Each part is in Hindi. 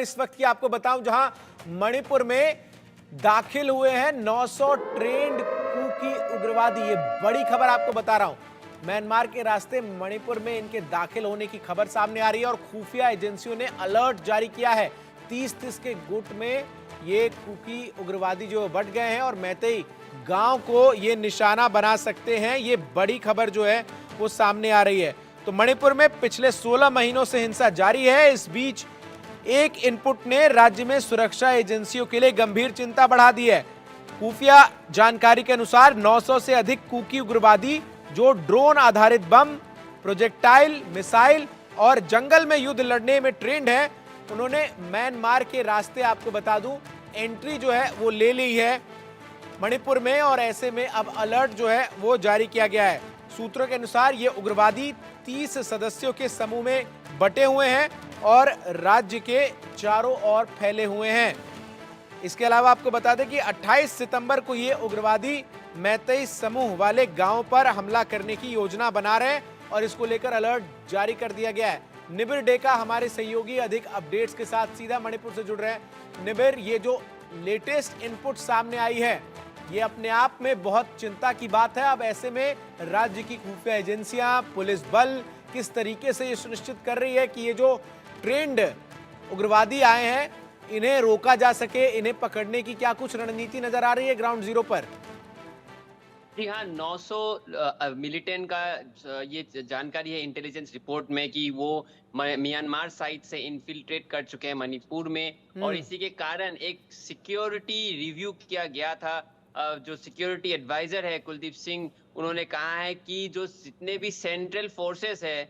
इस वक्त की आपको बताऊं, जहां मणिपुर में दाखिल हुए हैं 900 ट्रेंड कुकी उग्रवादी। ये बड़ी खबर आपको बता रहा हूं। म्यांमार के रास्ते मणिपुर में इनके दाखिल होने की खबर सामने आ रही है और खुफिया एजेंसियों ने अलर्ट जारी किया है। 30-30 के गुट में ये कुकी उग्रवादी जो बढ़ गए हैं और मैतेई गांव को ये निशाना बना सकते हैं। ये बड़ी खबर जो है वो सामने आ रही है। तो मणिपुर में पिछले 16 महीनों से हिंसा जारी है। इस बीच एक इनपुट ने राज्य में सुरक्षा एजेंसियों के लिए गंभीर चिंता बढ़ा दी है। खुफिया जानकारी के अनुसार 900 से अधिक कुकी उग्रवादी जो ड्रोन आधारित बम, प्रोजेक्टाइल, मिसाइल और जंगल में युद्ध लड़ने में ट्रेंड है, उन्होंने म्यांमार के रास्ते, आपको बता दूं, एंट्री जो है वो ले ली है मणिपुर में। और ऐसे में अब अलर्ट जो है वो जारी किया गया है। सूत्रों के अनुसार ये उग्रवादी 30 सदस्यों के समूह में बटे हुए हैं और राज्य के चारों ओर फैले हुए हैं। इसके अलावा आपको बता दें कि 28 सितंबर को ये उग्रवादी मैतेई समूह वाले गांव पर हमला करने की योजना बना रहे हैं और इसको लेकर अलर्ट जारी कर दिया गया है। निबिर डेका हमारे सहयोगी अधिक अपडेट्स के साथ सीधा मणिपुर से जुड़ रहे हैं। निबिर, ये जो लेटेस्ट इनपुट सामने आई है ये अपने आप में बहुत चिंता की बात है। अब ऐसे में राज्य की खुफिया एजेंसियां, पुलिस बल किस तरीके से ये सुनिश्चित कर रही है कि ये जो ट्रेंड उग्रवादी आए हैं इन्हें रोका जा सके, इन्हें पकड़ने की क्या कुछ रणनीति नजर आ रही है ग्राउंड जीरो पर? जी हाँ, 900 मिलिटेंट का ये जानकारी है इंटेलिजेंस रिपोर्ट में कि वो म्यांमार साइड से इन्फिल्ट्रेट कर चुके हैं मणिपुर में। और इसी के कारण एक सिक्योरिटी रिव्यू किया गया था। जो सिक्योरिटी एडवाइजर है कुलदीप सिंह, उन्होंने कहा है कि जो जितने भी सेंट्रल फोर्सेस है,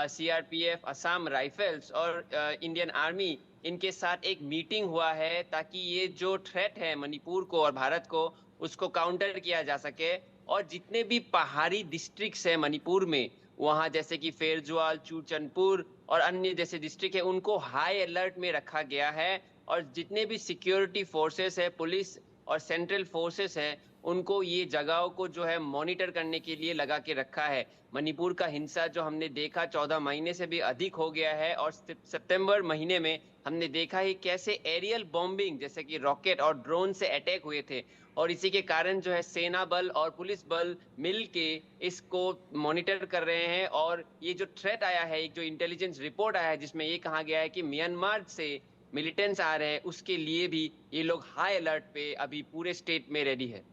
सीआरपीएफ, असम राइफल्स और इंडियन आर्मी, इनके साथ एक मीटिंग हुआ है ताकि ये जो थ्रेट है मणिपुर को और भारत को, उसको काउंटर किया जा सके। और जितने भी पहाड़ी डिस्ट्रिक्ट्स है मणिपुर में, वहां जैसे कि फेरजुआल, चूरचंदपुर और अन्य जैसे डिस्ट्रिक्ट है, उनको हाई अलर्ट में रखा गया है। और जितने भी सिक्योरिटी फोर्सेस है, पुलिस और सेंट्रल फोर्सेस है, उनको ये जगहों को जो है मॉनिटर करने के लिए लगा के रखा है। मणिपुर का हिंसा जो हमने देखा 14 महीने से भी अधिक हो गया है और सितंबर महीने में हमने देखा ही कैसे एरियल बॉम्बिंग जैसे कि रॉकेट और ड्रोन से अटैक हुए थे। और इसी के कारण जो है सेना बल और पुलिस बल मिल के इसको मॉनिटर कर रहे हैं। और ये जो थ्रेट आया है, एक जो इंटेलिजेंस रिपोर्ट आया है जिसमें ये कहा गया है कि म्यांमार से मिलिटेंट्स आ रहे हैं, उसके लिए भी ये लोग हाई अलर्ट पे अभी पूरे स्टेट में रेडी है।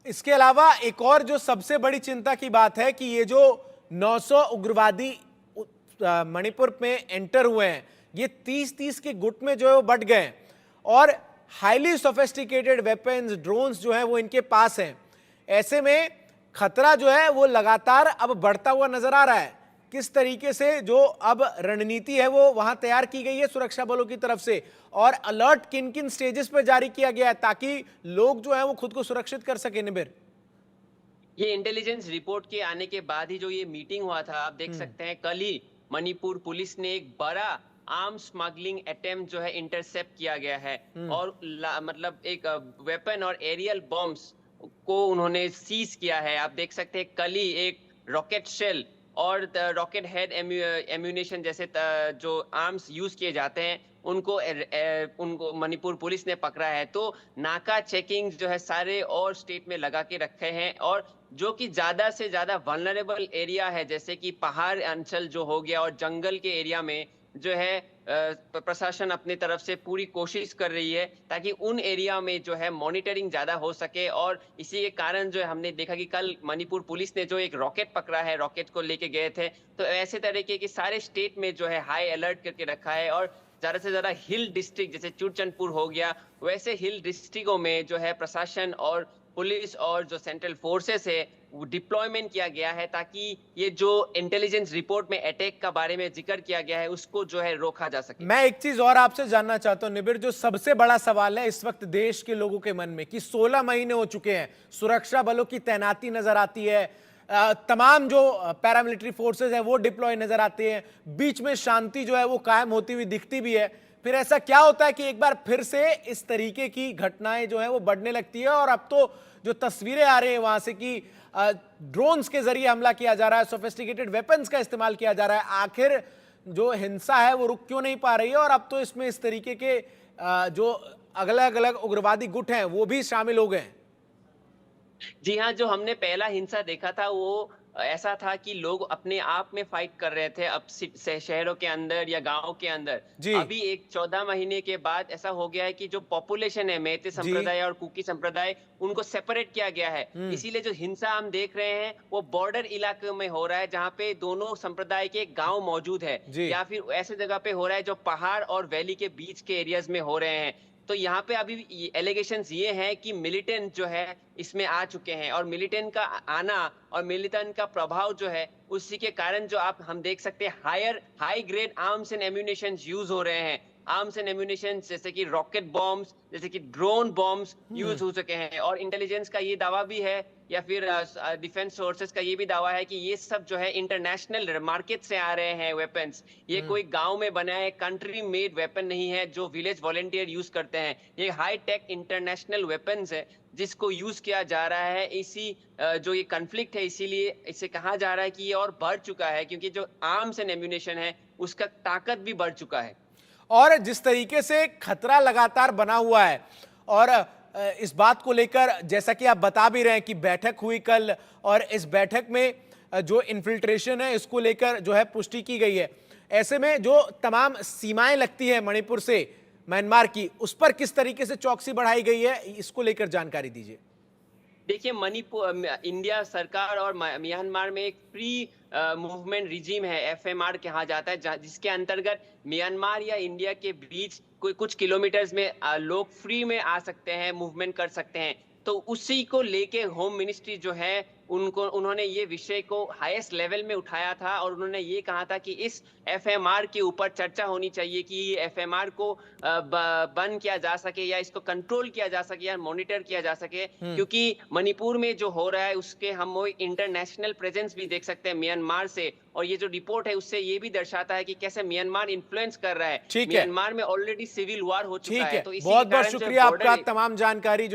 इसके अलावा एक और जो सबसे बड़ी चिंता की बात है कि ये जो 900 उग्रवादी मणिपुर में एंटर हुए हैं, ये 30-30 के गुट में जो है वो बट गए हैं और हाईली सोफिस्टिकेटेड वेपन्स, ड्रोन्स जो है वो इनके पास हैं। ऐसे में खतरा जो है वो लगातार अब बढ़ता हुआ नजर आ रहा है। किस तरीके से जो अब रणनीति है वो वहां तैयार की गई है सुरक्षा बलों की तरफ से, और अलर्ट किन किन स्टेजेस पर जारी किया गया है ताकि लोग जो है वो खुद को सुरक्षित कर सके? निबिर, ये इंटेलिजेंस रिपोर्ट के आने के बाद ही जो ये मीटिंग हुआ था, आप देख सकते हैं कल ही मणिपुर पुलिस ने एक बड़ा आर्म स्मगलिंग अटेम्प्ट जो है इंटरसेप्ट किया गया है। और मतलब एक वेपन और एरियल बॉम्ब्स को उन्होंने सीज किया है। आप देख सकते हैं कल ही एक रॉकेट शेल और रॉकेट हेड एम्यूनेशन जैसे जो आर्म्स यूज किए जाते हैं, उनको मणिपुर पुलिस ने पकड़ा है। तो नाका चेकिंग जो है सारे और स्टेट में लगा के रखे हैं। और जो कि ज्यादा से ज्यादा वल्नरेबल एरिया है जैसे कि पहाड़ अंचल जो हो गया और जंगल के एरिया में जो है प्रशासन अपनी तरफ से पूरी कोशिश कर रही है ताकि उन एरिया में जो है मॉनिटरिंग ज्यादा हो सके। और इसी के कारण जो है हमने देखा कि कल मणिपुर पुलिस ने जो एक रॉकेट पकड़ा है, रॉकेट को लेके गए थे। तो ऐसे तरीके के सारे स्टेट में जो है हाई अलर्ट करके रखा है। और ज्यादा से ज्यादा हिल डिस्ट्रिक्ट जैसे चूरचंदपुर हो गया, वैसे हिल डिस्ट्रिक्टों में जो है प्रशासन और पुलिस और जो सेंट्रल फोर्सेस है वो डिप्लॉयमेंट किया गया है ताकि ये जो इंटेलिजेंस रिपोर्ट में अटैक का बारे में जिक्र किया गया है उसको जो है रोका जा सके। मैं एक चीज और आपसे जानना चाहता हूं निबिर, जो सबसे बड़ा सवाल है इस वक्त देश के लोगों के मन में कि 16 महीने हो चुके हैं, सुरक्षा बलों की तैनाती नजर आती है, तमाम जो पैरामिलिट्री फोर्सेज हैं वो डिप्लॉय नजर आते हैं, बीच में शांति जो है वो कायम होती हुई दिखती भी है। फिर ऐसा क्या होता है कि एक बार फिर से इस तरीके की घटनाएं जो है वो बढ़ने लगती है? और अब तो जो तस्वीरें आ रही हैं वहां से कि ड्रोन्स के जरिए हमला किया जा रहा है, सोफिस्टिकेटेड वेपन्स का इस्तेमाल किया जा रहा है, आखिर जो हिंसा है वो रुक क्यों नहीं पा रही है, और अब तो इसमें इस तरीके के जो अलग अलग उग्रवादी गुट हैं वो भी शामिल हो गए हैं। जी हाँ, जो हमने पहला हिंसा देखा था वो ऐसा था कि लोग अपने आप में फाइट कर रहे थे अब शहरों के अंदर या गाँव के अंदर। जी। अभी एक 14 महीने के बाद ऐसा हो गया है कि जो पॉपुलेशन है मेते जी। संप्रदाय और कुकी संप्रदाय, उनको सेपरेट किया गया है। इसीलिए जो हिंसा हम देख रहे हैं वो बॉर्डर इलाके में हो रहा है, जहाँ पे दोनों संप्रदाय के गाँव मौजूद है, जी। या फिर ऐसे जगह पे हो रहा है जो पहाड़ और वैली के बीच के एरियाज में हो रहे हैं। तो यहाँ पे अभी एलिगेशंस ये हैं कि मिलिटेंट जो है इसमें आ चुके हैं, और मिलिटेंट का आना और मिलिटेंट का प्रभाव जो है उसी के कारण जो आप हम देख सकते हैं high grade arms and ammunition use हो रहे हैं। आर्म्स एंड एम्यूनेशन जैसे कि रॉकेट बॉम्ब्स, जैसे कि ड्रोन बॉम्ब्स यूज हो सके हैं। और इंटेलिजेंस का ये दावा भी है, या फिर डिफेंस सोर्सेज का ये भी दावा है कि ये सब जो है इंटरनेशनल मार्केट से आ रहे हैं वेपन्स। ये कोई गांव में बनाए कंट्री मेड वेपन नहीं है जो विलेज वॉलंटियर यूज करते हैं। ये हाई टेक इंटरनेशनल वेपन्स है जिसको यूज किया जा रहा है। जो ये कन्फ्लिक्ट है, इसीलिए इसे कहा जा रहा है कि ये और बढ़ चुका है, क्योंकि जो आर्म्स एंड एम्यूनेशन है उसका ताकत भी बढ़ चुका है। और जिस तरीके से खतरा लगातार बना हुआ है, और इस बात को लेकर जैसा कि आप बता भी रहे हैं कि बैठक हुई कल, और इस बैठक में जो इन्फिल्ट्रेशन है इसको लेकर जो है पुष्टि की गई है। ऐसे में जो तमाम सीमाएं लगती है मणिपुर से म्यांमार की, उस पर किस तरीके से चौकसी बढ़ाई गई है, इसको लेकर जानकारी दीजिए। देखिए, इंडिया सरकार और म्यांमार में एक फ्री मूवमेंट रिजीम है, एफएमआर कहा जाता है, जिसके अंतर्गत म्यांमार या इंडिया के बीच कोई कुछ किलोमीटर्स में लोग फ्री में आ सकते हैं, मूवमेंट कर सकते हैं। तो उसी को लेके होम मिनिस्ट्री जो है उन्होंने ये विषय को हाईएस्ट लेवल में उठाया था, और उन्होंने ये कहा था कि इस एफएमआर के ऊपर चर्चा होनी चाहिए कि एफएमआर को बंद किया जा सके, या इसको कंट्रोल किया जा सके, या मॉनिटर किया जा सके। क्योंकि मणिपुर में जो हो रहा है उसके हम वो इंटरनेशनल प्रेजेंस भी देख सकते हैं म्यांमार से, और ये जो रिपोर्ट है उससे ये भी दर्शाता है कि कैसे म्यांमार इन्फ्लुएंस कर रहा है। ठीक है, म्यांमार में ऑलरेडी सिविल वॉर हो चुका ठीक है। है, तो इसी बहुत के बहुत कारण जो शुक्रिया आपका बॉर्डर तमाम जानकारी